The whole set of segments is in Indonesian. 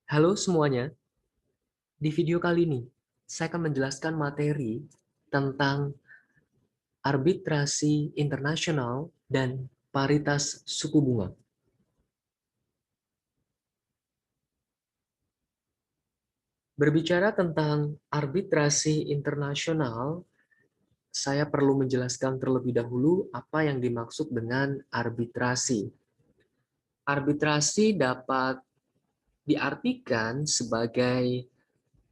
Halo semuanya, di video kali ini saya akan menjelaskan materi tentang arbitrasi internasional dan paritas suku bunga. Berbicara tentang arbitrasi internasional, saya perlu menjelaskan terlebih dahulu apa yang dimaksud dengan arbitrasi. Arbitrasi dapat diartikan sebagai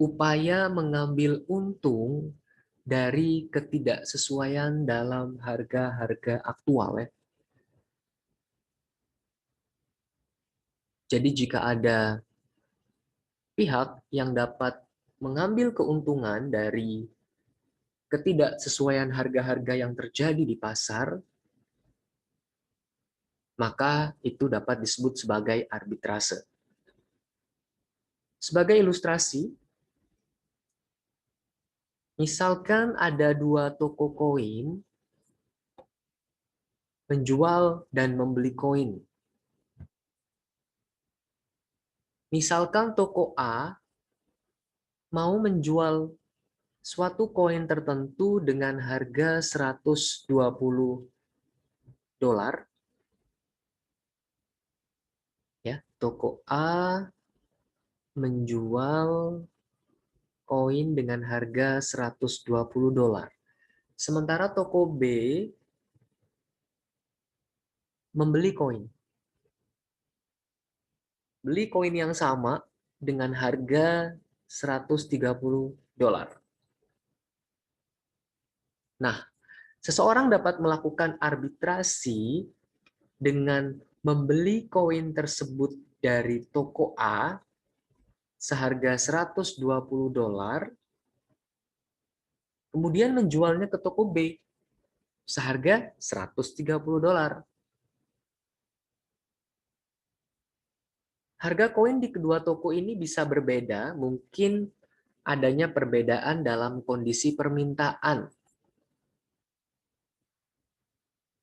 upaya mengambil untung dari ketidaksesuaian dalam harga-harga aktual ya. Jadi jika ada pihak yang dapat mengambil keuntungan dari ketidaksesuaian harga-harga yang terjadi di pasar, maka itu dapat disebut sebagai arbitrase. Sebagai ilustrasi, misalkan ada dua toko koin menjual dan membeli koin. Misalkan toko A mau menjual suatu koin tertentu dengan harga $120, ya. Toko A menjual koin dengan harga $120. Sementara toko B membeli koin. Beli koin yang sama dengan harga $130. Nah, seseorang dapat melakukan arbitrasi dengan membeli koin tersebut dari toko A seharga $120, kemudian menjualnya ke toko B seharga $130. Harga koin di kedua toko ini bisa berbeda, mungkin adanya perbedaan dalam kondisi permintaan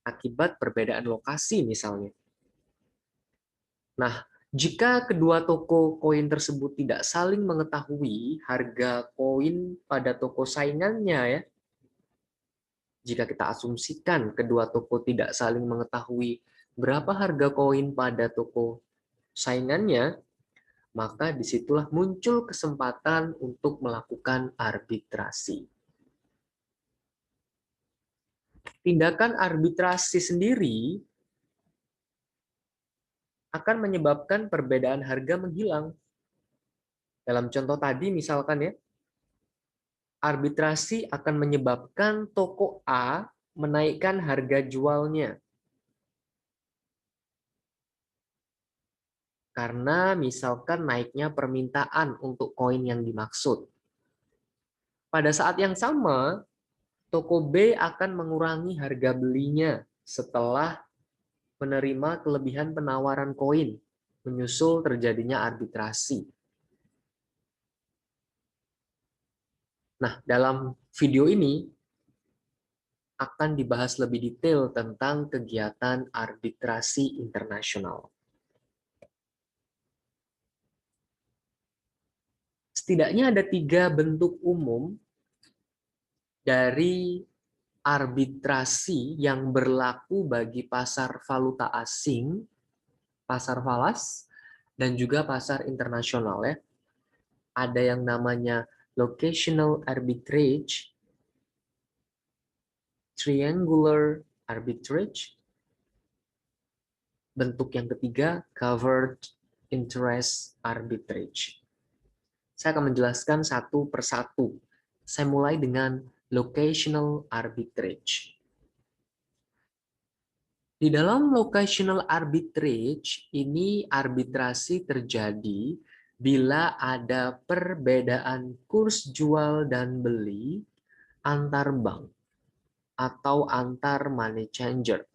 akibat perbedaan lokasi misalnya. Nah, jika kedua toko koin tersebut tidak saling mengetahui harga koin pada toko saingannya ya, jika kita asumsikan kedua toko tidak saling mengetahui berapa harga koin pada toko saingannya, maka disitulah muncul kesempatan untuk melakukan arbitrasi. Tindakan arbitrasi sendiri akan menyebabkan perbedaan harga menghilang. Dalam contoh tadi misalkan ya, arbitrasi akan menyebabkan toko A menaikkan harga jualnya. Karena misalkan naiknya permintaan untuk koin yang dimaksud. Pada saat yang sama, toko B akan mengurangi harga belinya setelah menerima kelebihan penawaran koin, menyusul terjadinya arbitrasi. Nah, dalam video ini akan dibahas lebih detail tentang kegiatan arbitrasi internasional. Setidaknya ada 3 bentuk umum dari arbitrasi yang berlaku bagi pasar valuta asing, pasar falas, dan juga pasar internasional ya. Ada yang namanya locational arbitrage, triangular arbitrage, bentuk yang ketiga covered interest arbitrage. Saya akan menjelaskan satu persatu. Saya mulai dengan locational arbitrage. Di dalam locational arbitrage, ini arbitrasi terjadi bila ada perbedaan kurs jual dan beli antar bank atau antar money changer.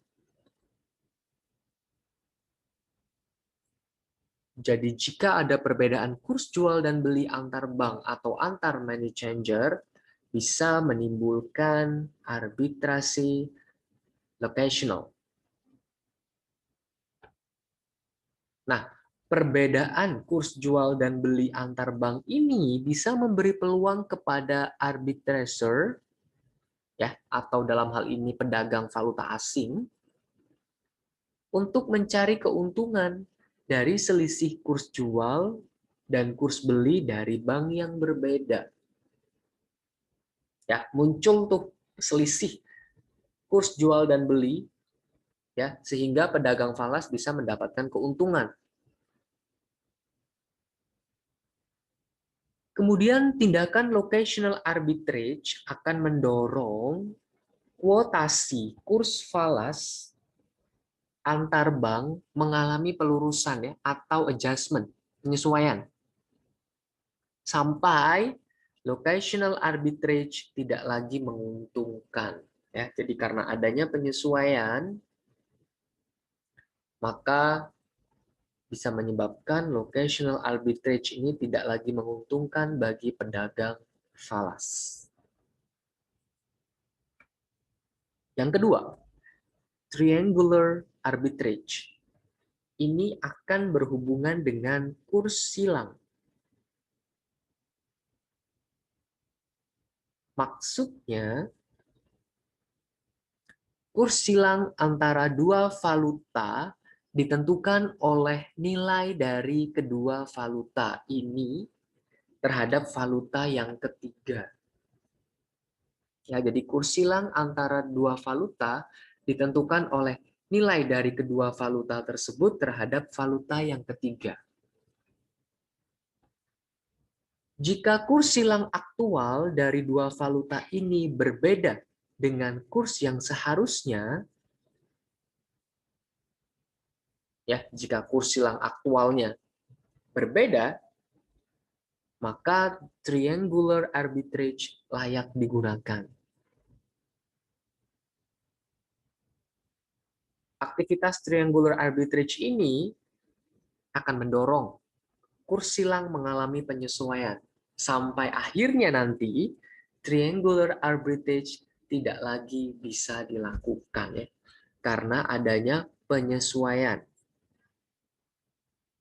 Jadi jika ada perbedaan kurs jual dan beli antar bank atau antar money changer, bisa menimbulkan arbitrasi locational. Nah, Perbedaan kurs jual dan beli antar bank ini bisa memberi peluang kepada arbitrator ya, atau dalam hal ini pedagang valuta asing untuk mencari keuntungan dari selisih kurs jual dan kurs beli dari bank yang berbeda. Ya, muncul tuh selisih kurs jual dan beli ya, sehingga pedagang falas bisa mendapatkan keuntungan. Kemudian tindakan locational arbitrage akan mendorong kuotasi kurs falas antar bank mengalami pelurusan ya, atau adjustment, penyesuaian. Sampai locational arbitrage tidak lagi menguntungkan ya. Jadi karena adanya penyesuaian maka bisa menyebabkan locational arbitrage ini tidak lagi menguntungkan bagi pedagang falas. Yang kedua, triangular arbitrage. Ini akan berhubungan dengan kurs silang. Maksudnya, kurs silang antara dua valuta ditentukan oleh nilai dari kedua valuta ini terhadap valuta yang ketiga. Ya, jadi kurs silang antara dua valuta ditentukan oleh nilai dari kedua valuta tersebut terhadap valuta yang ketiga. Jika kurs silang aktual dari dua valuta ini berbeda dengan kurs yang seharusnya, ya, jika kurs silang aktualnya berbeda, maka triangular arbitrage layak digunakan. Aktivitas triangular arbitrage ini akan mendorong kurs silang mengalami penyesuaian. Sampai akhirnya nanti, triangular arbitrage tidak lagi bisa dilakukan ya, karena adanya penyesuaian.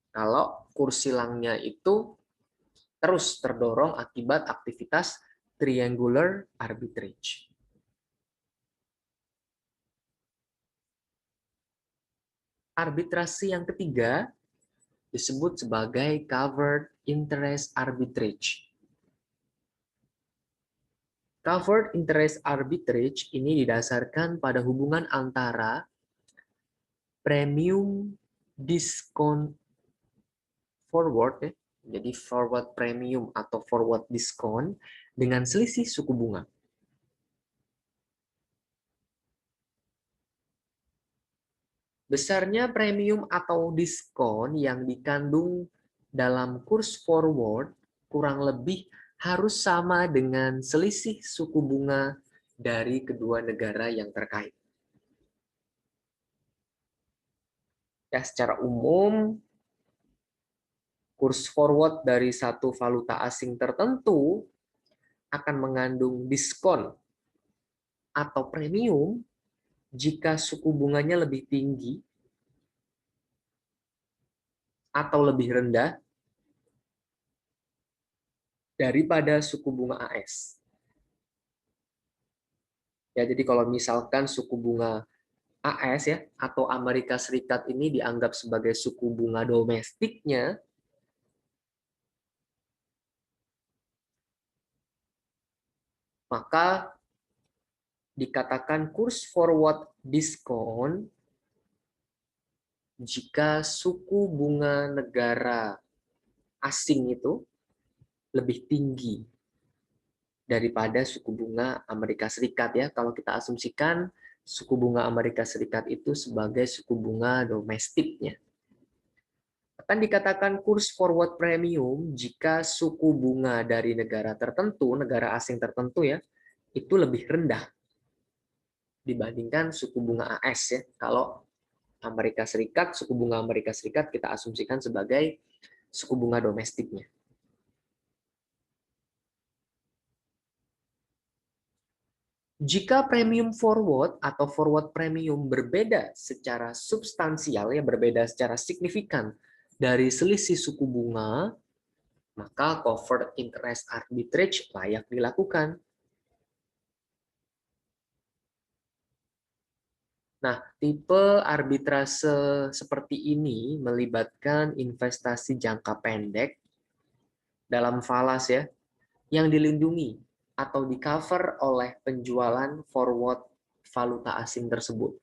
Kalau kurs silangnya itu terus terdorong akibat aktivitas triangular arbitrage. Arbitrasi yang ketiga disebut sebagai covered interest arbitrage. Covered interest arbitrage ini didasarkan pada hubungan antara premium diskon forward, ya, jadi forward premium atau forward diskon dengan selisih suku bunga. Besarnya premium atau diskon yang dikandung dalam kurs forward kurang lebih harus sama dengan selisih suku bunga dari kedua negara yang terkait. Ya, secara umum, kurs forward dari satu valuta asing tertentu akan mengandung diskon atau premium jika suku bunganya lebih tinggi atau lebih rendah daripada suku bunga AS. Ya, jadi kalau misalkan suku bunga AS ya atau Amerika Serikat ini dianggap sebagai suku bunga domestiknya, maka dikatakan kurs forward diskon jika suku bunga negara asing itu lebih tinggi daripada suku bunga Amerika Serikat ya. Kalau kita asumsikan suku bunga Amerika Serikat itu sebagai suku bunga domestiknya. Akan dikatakan kurs forward premium jika suku bunga dari negara tertentu, negara asing tertentu ya, itu lebih rendah dibandingkan suku bunga AS ya. Kalau Amerika Serikat, suku bunga Amerika Serikat kita asumsikan sebagai suku bunga domestiknya. Jika premium forward atau forward premium berbeda secara substansial, ya berbeda secara signifikan dari selisih suku bunga, maka covert interest arbitrage layak dilakukan. Nah, tipe arbitrase seperti ini melibatkan investasi jangka pendek dalam falas ya, yang dilindungi atau di-cover oleh penjualan forward valuta asing tersebut.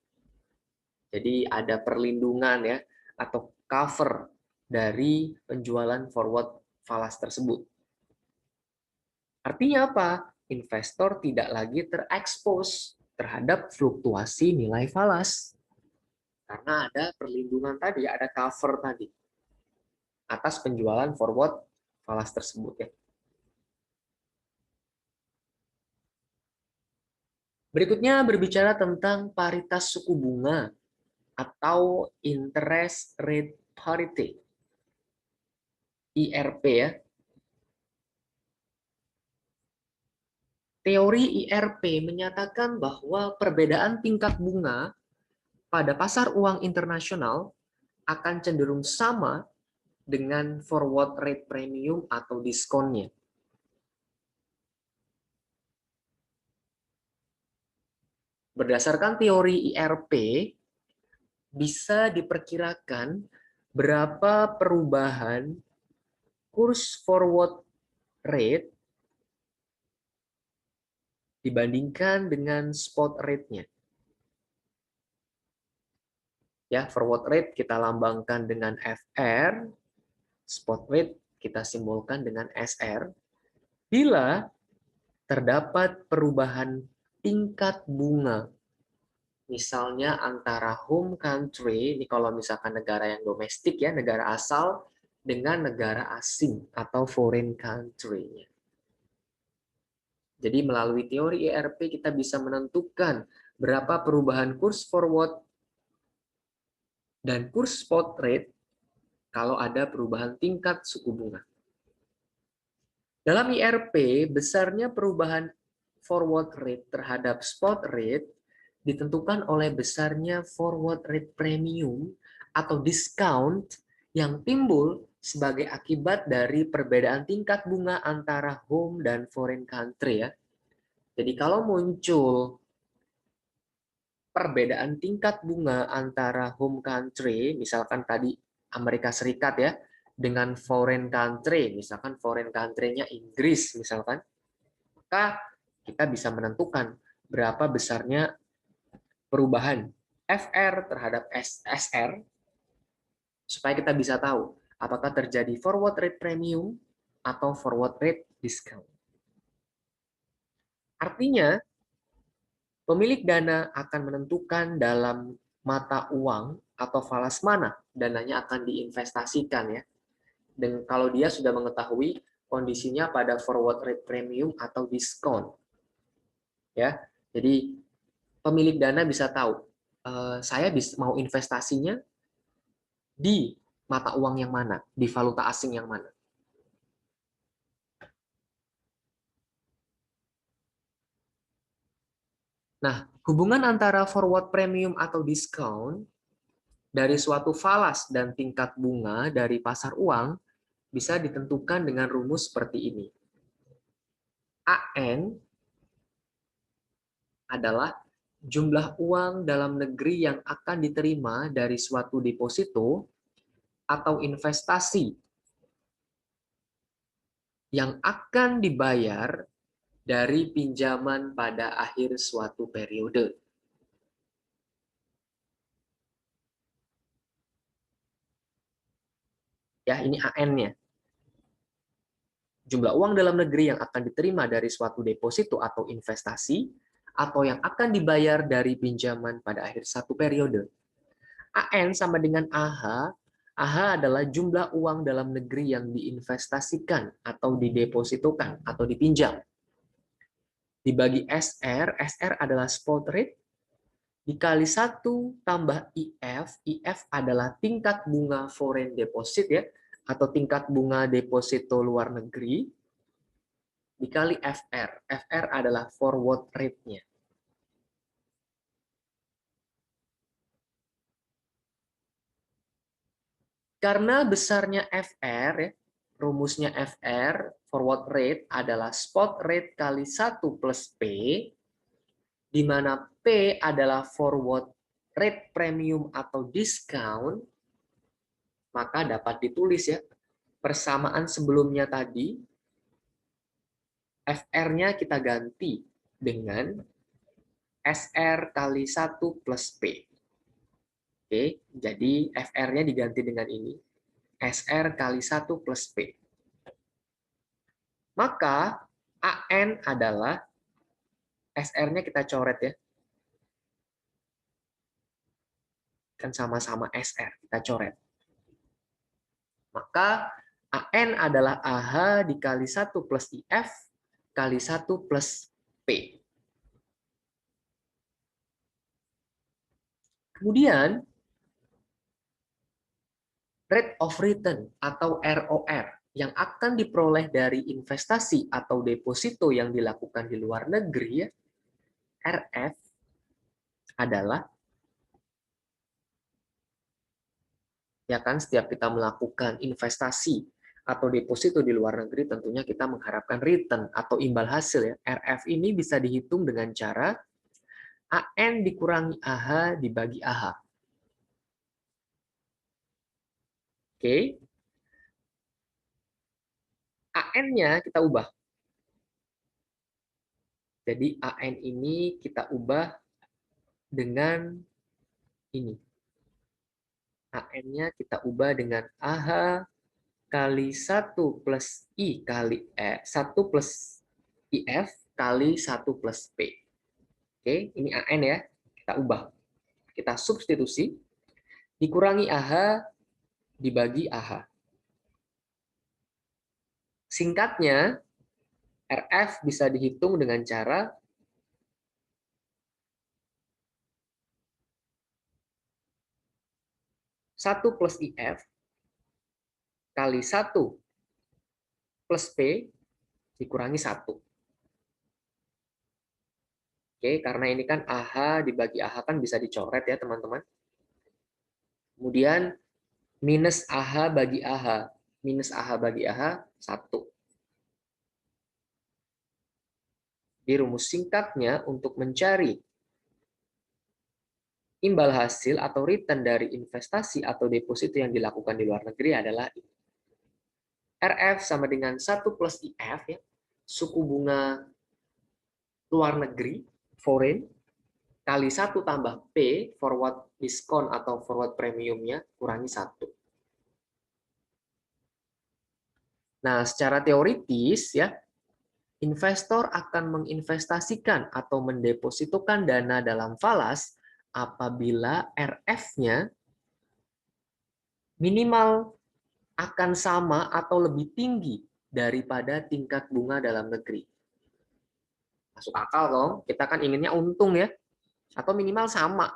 Jadi ada perlindungan ya, atau cover dari penjualan forward falas tersebut. Artinya apa? Investor tidak lagi terekspos terhadap fluktuasi nilai falas. Karena ada perlindungan tadi, ada cover tadi atas penjualan forward falas tersebut ya. Berikutnya berbicara tentang paritas suku bunga atau interest rate parity, IRP ya. Teori IRP menyatakan bahwa perbedaan tingkat bunga pada pasar uang internasional akan cenderung sama dengan forward rate premium atau diskonnya. Berdasarkan teori IRP, bisa diperkirakan berapa perubahan kurs forward rate dibandingkan dengan spot rate-nya. Ya, forward rate kita lambangkan dengan FR, spot rate kita simbolkan dengan SR. Bila terdapat perubahan tingkat bunga, misalnya antara home country, ini kalau misalkan negara yang domestik ya, negara asal, dengan negara asing atau foreign country-nya. Jadi melalui teori IRP kita bisa menentukan berapa perubahan kurs forward dan kurs spot rate kalau ada perubahan tingkat suku bunga. Dalam IRP, besarnya perubahan forward rate terhadap spot rate ditentukan oleh besarnya forward rate premium atau discount yang timbul sebagai akibat dari perbedaan tingkat bunga antara home dan foreign country ya. Jadi kalau muncul perbedaan tingkat bunga antara home country, misalkan tadi Amerika Serikat ya, dengan foreign country, misalkan foreign country-nya Inggris misalkan, maka kita bisa menentukan berapa besarnya perubahan FR terhadap SR supaya kita bisa tahu apakah terjadi forward rate premium atau forward rate discount. Artinya, pemilik dana akan menentukan dalam mata uang atau falas mana dananya akan diinvestasikan ya. Dan kalau dia sudah mengetahui kondisinya pada forward rate premium atau diskon. Ya. Jadi pemilik dana bisa tahu saya mau investasinya di mata uang yang mana, di valuta asing yang mana. Nah, hubungan antara forward premium atau diskon dari suatu falas dan tingkat bunga dari pasar uang bisa ditentukan dengan rumus seperti ini. AN adalah jumlah uang dalam negeri yang akan diterima dari suatu deposito atau investasi yang akan dibayar dari pinjaman pada akhir suatu periode. Ya, ini AN-nya. Jumlah uang dalam negeri yang akan diterima dari suatu deposito atau investasi, atau yang akan dibayar dari pinjaman pada akhir satu periode. AN sama dengan AH. AH adalah jumlah uang dalam negeri yang diinvestasikan atau didepositokan atau dipinjam. Dibagi SR, SR adalah spot rate, dikali 1 tambah IF, IF adalah tingkat bunga foreign deposit ya, atau tingkat bunga deposito luar negeri, dikali FR. FR adalah forward rate-nya. Karena besarnya FR, ya, rumusnya FR, forward rate, adalah spot rate kali 1 plus P, di mana P adalah forward rate premium atau discount, maka dapat ditulis ya, persamaan sebelumnya tadi, FR-nya kita ganti dengan SR kali 1 plus P. Oke, jadi FR-nya diganti dengan ini. SR kali 1 plus P. Maka AN adalah, SR-nya kita coret ya. Kan sama-sama SR, kita coret. Maka AN adalah AH dikali 1 plus IF kali 1 plus P. Kemudian, rate of return atau ROR yang akan diperoleh dari investasi atau deposito yang dilakukan di luar negeri, ya, RF, adalah, ya kan, setiap kita melakukan investasi atau deposito di luar negeri, tentunya kita mengharapkan return atau imbal hasil. Ya. RF ini bisa dihitung dengan cara AN dikurangi AH dibagi AH. Oke. AN-nya kita ubah. Jadi AN ini kita ubah dengan ini. AN-nya kita ubah dengan AH kali 1 plus I kali 1 plus IF kali 1 plus P. Oke, ini AN ya. Kita ubah. Kita substitusi. Dikurangi AH dibagi AH. Singkatnya, RF bisa dihitung dengan cara satu plus IF kali 1 plus P dikurangi 1. Oke, karena ini kan AH dibagi AH kan bisa dicoret ya teman-teman. Kemudian minus AH bagi AH. Minus AH bagi AH 1. Di rumus singkatnya untuk mencari imbal hasil atau return dari investasi atau deposito yang dilakukan di luar negeri adalah RF sama dengan 1 plus IF, ya, suku bunga luar negeri, foreign, kali 1 tambah P, forward diskon atau forward premiumnya, kurangi 1. Nah, secara teoritis, ya, investor akan menginvestasikan atau mendepositokan dana dalam falas apabila RF-nya minimal akan sama atau lebih tinggi daripada tingkat bunga dalam negeri. Masuk akal dong, kita kan inginnya untung ya, atau minimal sama.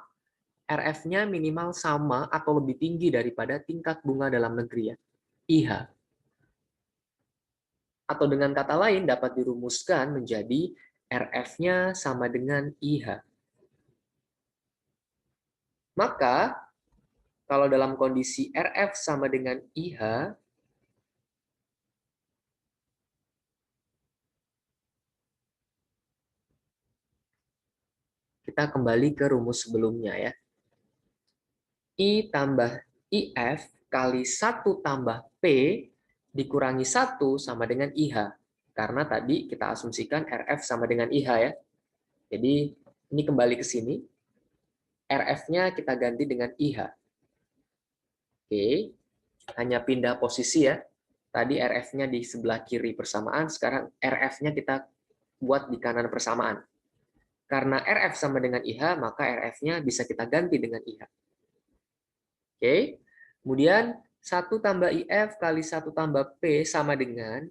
RF-nya minimal sama atau lebih tinggi daripada tingkat bunga dalam negeri ya, IH. Atau dengan kata lain dapat dirumuskan menjadi RF-nya sama dengan IH. Maka kalau dalam kondisi RF sama dengan IH, kita kembali ke rumus sebelumnya ya. I tambah IF kali 1 tambah P dikurangi 1 sama dengan IH. Karena tadi kita asumsikan RF sama dengan IH ya. Jadi ini kembali ke sini. RF-nya kita ganti dengan IH. Oke, hanya pindah posisi ya. Tadi RF-nya di sebelah kiri persamaan, sekarang RF-nya kita buat di kanan persamaan. Karena RF sama dengan IH, maka RF-nya bisa kita ganti dengan IH. Oke, kemudian 1 tambah IF kali 1 tambah P sama dengan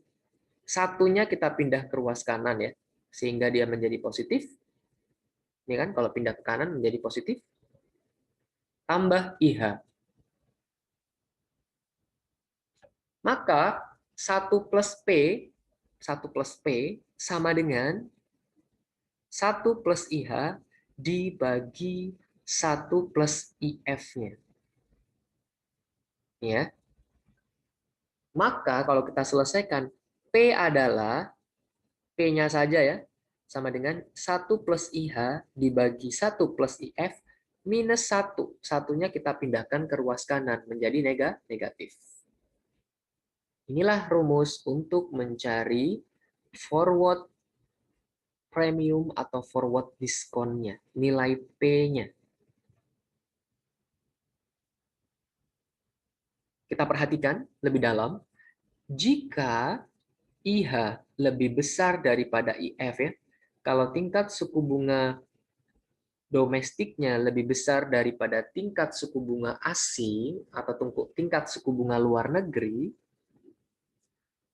satunya kita pindah ke ruas kanan ya, sehingga dia menjadi positif. Ini kan kalau pindah ke kanan menjadi positif. Tambah IH. Maka 1 plus P sama dengan 1 plus IH dibagi 1 plus IF-nya. Ya. Maka kalau kita selesaikan, P adalah, P-nya saja ya, sama dengan 1 plus IH dibagi 1 plus IF minus 1. Satunya kita pindahkan ke ruas kanan menjadi negatif. Inilah rumus untuk mencari forward premium atau forward diskonnya, nilai P-nya. Kita perhatikan lebih dalam, jika IH lebih besar daripada IF ya, kalau tingkat suku bunga domestiknya lebih besar daripada tingkat suku bunga asing atau tingkat suku bunga luar negeri,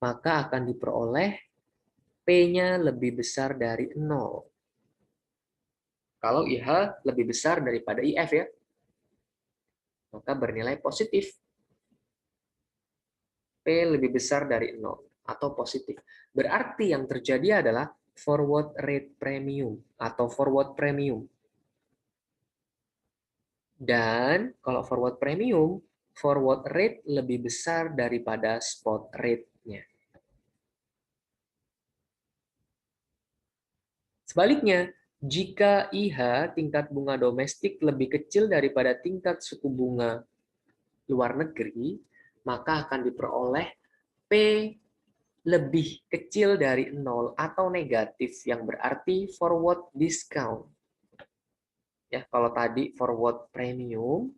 maka akan diperoleh P-nya lebih besar dari 0. Kalau IH lebih besar daripada IF ya, maka bernilai positif. P lebih besar dari 0 atau positif. Berarti yang terjadi adalah forward rate premium atau forward premium. Dan kalau forward premium, forward rate lebih besar daripada spot rate-nya. Sebaliknya, jika IH tingkat bunga domestik lebih kecil daripada tingkat suku bunga luar negeri, maka akan diperoleh P lebih kecil dari 0 atau negatif, yang berarti forward discount. Ya, kalau tadi forward premium,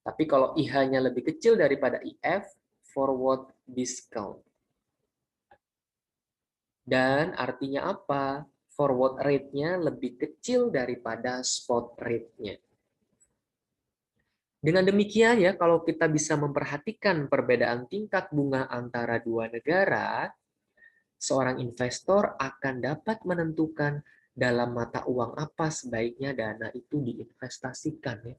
tapi kalau IH-nya lebih kecil daripada IF, forward discount. Dan artinya apa? Forward rate-nya lebih kecil daripada spot rate-nya. Dengan demikian ya, kalau kita bisa memperhatikan perbedaan tingkat bunga antara dua negara, seorang investor akan dapat menentukan dalam mata uang apa sebaiknya dana itu diinvestasikan ya.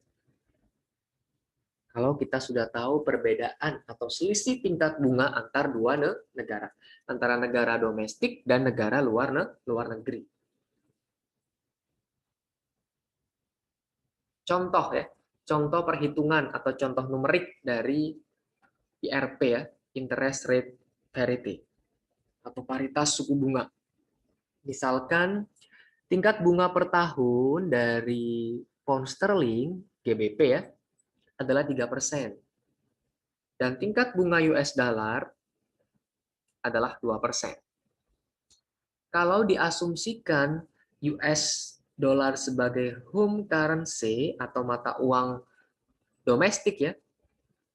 Kalau kita sudah tahu perbedaan atau selisih tingkat bunga antar dua negara, antara negara domestik dan negara luar negeri. Contoh ya, contoh perhitungan atau contoh numerik dari IRP ya, interest rate parity atau paritas suku bunga. Misalkan tingkat bunga per tahun dari pound sterling GBP ya adalah 3%. Dan tingkat bunga US dollar adalah 2%. Kalau diasumsikan US dollar sebagai home currency atau mata uang domestik ya,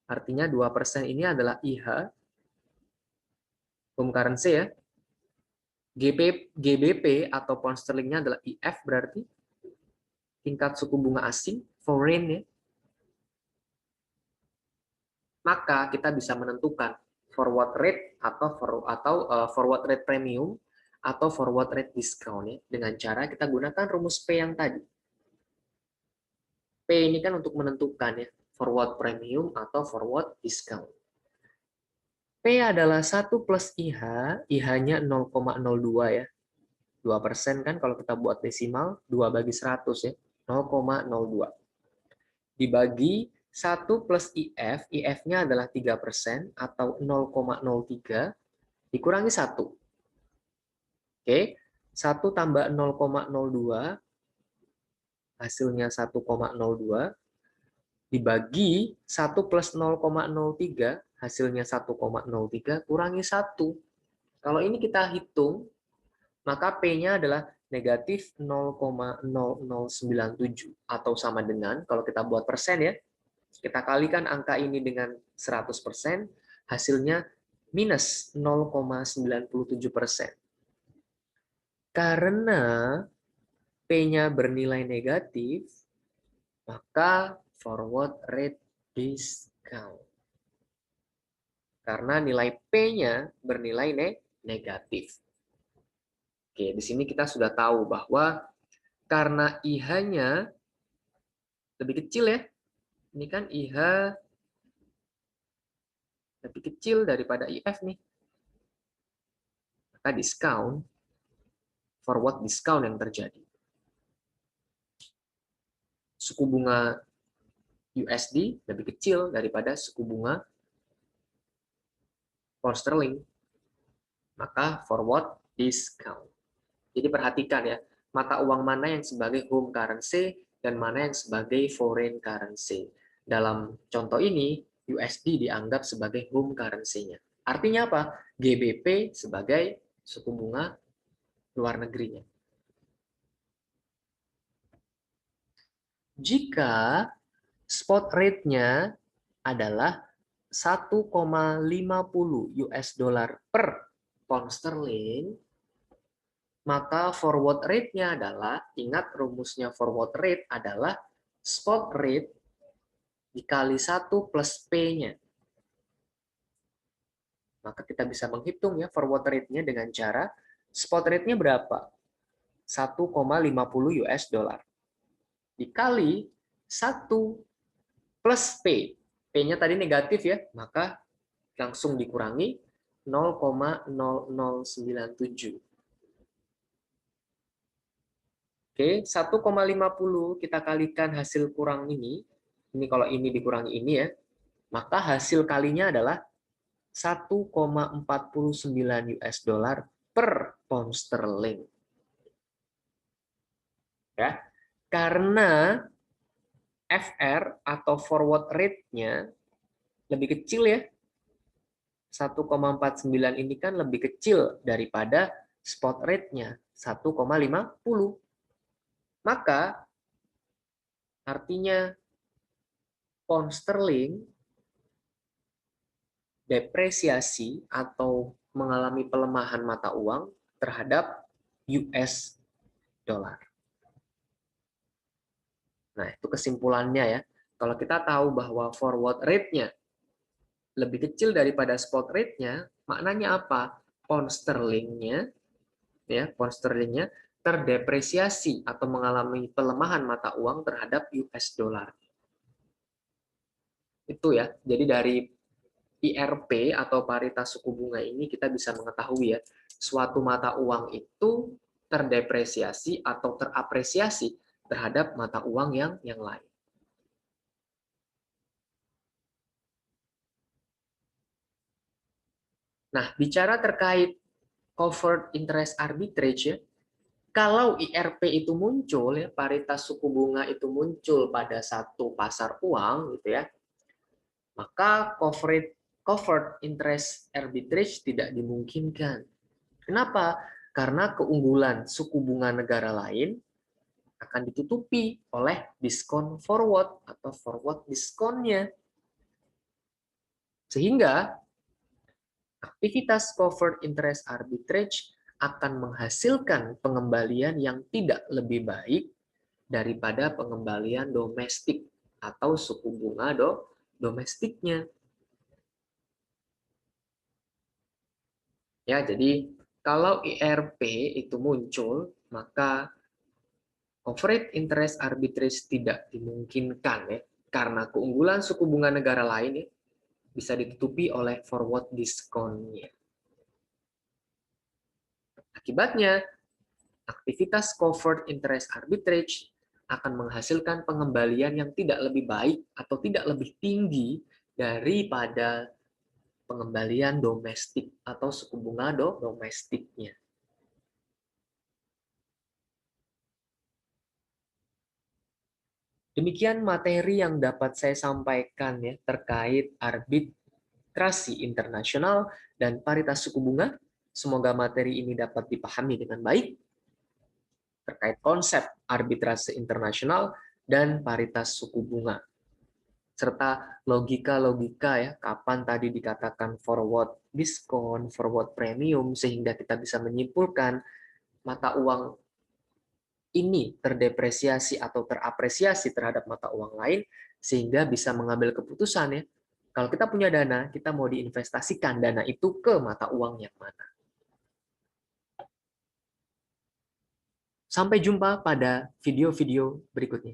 artinya 2% ini adalah IH, home currency ya. GBP atau pound sterlingnya adalah IF, berarti tingkat suku bunga asing, foreign ya. Maka kita bisa menentukan forward rate atau forward rate premium atau forward rate discount ya, dengan cara kita gunakan rumus P yang tadi. P ini kan untuk menentukan ya, forward premium atau forward discount. P adalah 1 plus IH, IH-nya 0,02 ya. 2% kan kalau kita buat desimal, 2 bagi 100 ya, 0,02. Dibagi 1 plus IF, IF-nya adalah 3% atau 0,03, dikurangi 1. Oke, 1 tambah 0,02, hasilnya 1,02, dibagi 1 plus 0,03, hasilnya 1,03, kurangi 1. Kalau ini kita hitung, maka P-nya adalah negatif 0,0097, atau sama dengan, kalau kita buat persen ya, kita kalikan angka ini dengan 100%, hasilnya minus 0,97%. Karena P-nya bernilai negatif, maka forward rate discount. Karena nilai P-nya bernilai negatif. Oke, di sini kita sudah tahu bahwa karena IH-nya lebih kecil ya, ini kan IH lebih kecil daripada IF nih, maka diskon, forward discount yang terjadi. Suku bunga USD lebih kecil daripada suku bunga pound sterling, maka forward discount. Jadi perhatikan ya, mata uang mana yang sebagai home currency dan mana yang sebagai foreign currency. Dalam contoh ini, USD dianggap sebagai home currency-nya. Artinya apa? GBP sebagai suku bunga luar negerinya. Jika spot rate-nya adalah 1,50 US dollar per pound sterling, maka forward rate-nya adalah, ingat rumusnya forward rate adalah spot rate dikali 1 plus P-nya. Maka kita bisa menghitung ya forward rate-nya dengan cara spot rate-nya berapa? 1,50 US dollar. Dikali 1 plus P. P-nya tadi negatif ya, maka langsung dikurangi 0,0097. Oke, 1,50 kita kalikan hasil kurang ini kalau ini dikurangi ini ya, maka hasil kalinya adalah 1,49 US dollar per pound sterling. Ya, karena FR atau forward rate-nya lebih kecil ya. 1,49 ini kan lebih kecil daripada spot rate-nya 1,50. Maka artinya pound sterling depresiasi atau mengalami pelemahan mata uang terhadap US dollar. Nah, itu kesimpulannya ya. Kalau kita tahu bahwa forward rate-nya lebih kecil daripada spot rate-nya, maknanya apa? Pound sterling-nya ya, pound sterling-nya terdepresiasi atau mengalami pelemahan mata uang terhadap US dollar. Itu ya. Jadi dari IRP atau paritas suku bunga ini kita bisa mengetahui ya, suatu mata uang itu terdepresiasi atau terapresiasi terhadap mata uang yang lain. Nah, bicara terkait covered interest arbitrage ya, kalau IRP itu muncul ya, paritas suku bunga itu muncul pada satu pasar uang gitu ya, maka covered interest arbitrage tidak dimungkinkan. Kenapa? Karena keunggulan suku bunga negara lain akan ditutupi oleh diskon forward atau forward diskonnya. Sehingga aktivitas covered interest arbitrage akan menghasilkan pengembalian yang tidak lebih baik daripada pengembalian domestik atau suku bunga domestiknya. Ya, jadi kalau IRP itu muncul, maka covered interest arbitrage tidak dimungkinkan ya, karena keunggulan suku bunga negara lain ya, bisa ditutupi oleh forward discount-nya. Akibatnya, aktivitas covered interest arbitrage akan menghasilkan pengembalian yang tidak lebih baik atau tidak lebih tinggi daripada pengembalian domestik atau suku bunga domestiknya. Demikian materi yang dapat saya sampaikan ya terkait arbitrasi internasional dan paritas suku bunga. Semoga materi ini dapat dipahami dengan baik terkait konsep arbitrase internasional dan paritas suku bunga. Serta logika-logika ya, kapan tadi dikatakan forward diskon, forward premium, sehingga kita bisa menyimpulkan mata uang ini terdepresiasi atau terapresiasi terhadap mata uang lain, sehingga bisa mengambil keputusan ya, kalau kita punya dana, kita mau diinvestasikan dana itu ke mata uang yang mana. Sampai jumpa pada video-video berikutnya.